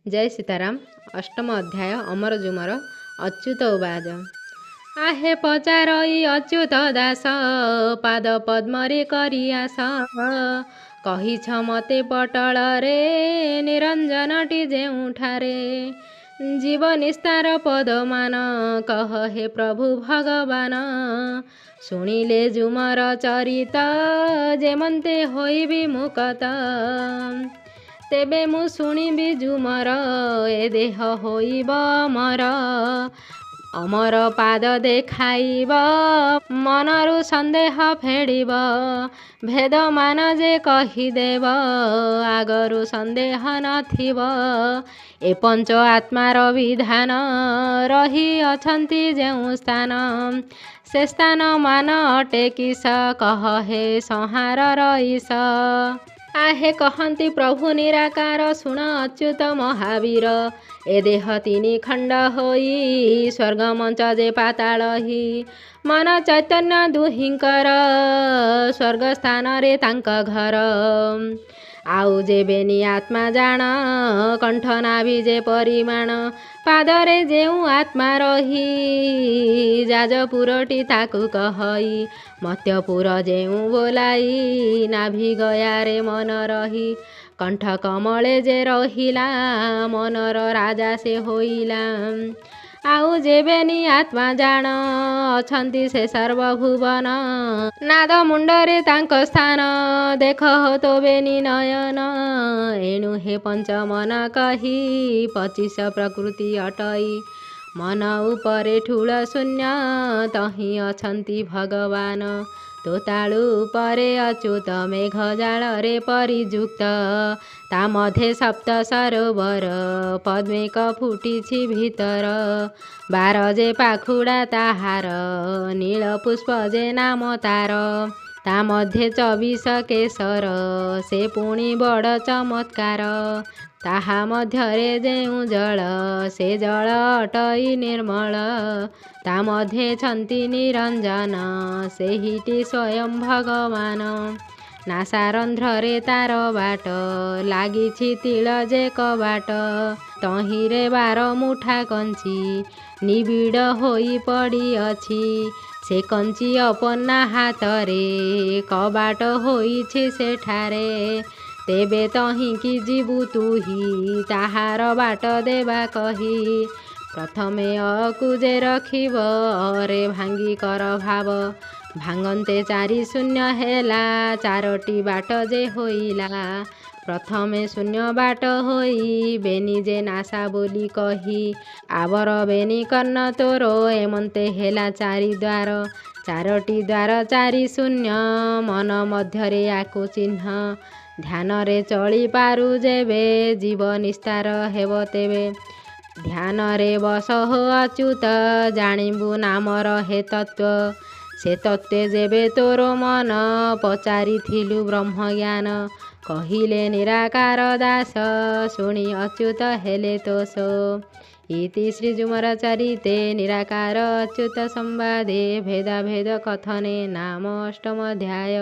जय सीताराम। अष्टम अध्याय अमरजुमर अच्युत उवाच। आहे पचारई अच्युत दास पाद पद्मरे करियास कहिछ मते पटल रे निरंजनटी जेउठारे जीव निस्तार पदमान कह हे प्रभु भगवान शुणिले जुमर चरित जेमन्ते होइबि मुकत तेबे मु शुणिबि जुमर ए देह होइब अमर अमर पाद देखाइब मनरु सन्देह फेडिब भेद मान जे कहिदेव आगरु सन्देह नथिब ए पंच आत्मार विधान रही अछन्ति जेउ स्थान से स्थान मान अटे किस कह हे संहार रईस आहे कहन्ति प्रभु निराकार शुण अच्युत महावीर ए देह तिनी खण्ड होई स्वर्ग मंच जे पातालही मन चैतन्य दुहिंकर स्वर्ग स्थान रे तांक घर आउ जेबेनी आत्मा जान कंठ नाभि जे परिमाण पादरे जेउ आत्मा रही जाजपुरटी ताकु कहई मत्यपुर जेउ बोलाई नाभि गयारे मन रही कंठ कमले जे रहिला मनर राजा से होइला आउ जेबेनी आत्मा जान अछन्ति से सर्वभुवन नाद मुंडरे तांक स्थान देख तो बेनी नयन एणु हे पंच मन कही 25 प्रकृति अटई मन उपरे ठूल शून्य तही अछन्ति भगवान तोताळु उपरे अच्युत मेघ जालरे परियुक्त ता मध्ये सप्त सरोवर पद्मेक फुटिछि भितर 12 जे पाखुडा ताहार नील पुष्प जे नाम तार ता मध्ये 24 केसर से पुणी बड़ चमत्कार ताहा मध्यरे जेउ जल से जल अटई निर्मल ता मध्ये छन्ति निरंजन सेहिटी स्वयं भगवान नासारन्ध्रे तार बाट लागिछि तिल जे कबाट तहिरे 12 मुठा कंची निबिड़ होई पड़िअछि से कंची अपना हातरे कबाट होइछि सेठारे तेबे तहिंकी जीवु तुही ताहार बाट देवा कही प्रथमे अकुजे रखिब अरे भांगी कर भाव भांगन्ते 4 शून्य हेला 4टी बाट जे होइला प्रथमे शून्य बाट होई बेनी जे नासा बोली कही आवर बेनी कर्ण तोरो एमन्ते हेला 4 द्वार 4टी द्वार 4 शून्य मन मध्यरे आकु चिन्ह ध्यान रे चली पारु जेबे जीव निस्तार हेब तेबे ध्यान रे बस हो अच्युत जानिबु नामर हे तत्व से तत्वे जेबे तोरो मन पचारि थिलु ब्रह्म ज्ञान कहिले निराकार दास शुणी अच्युत हेले तोसो इति श्रीजुमर चरिते निराकार अच्युत संवादे भेदाभेद कथने नाम अष्टम अध्याय।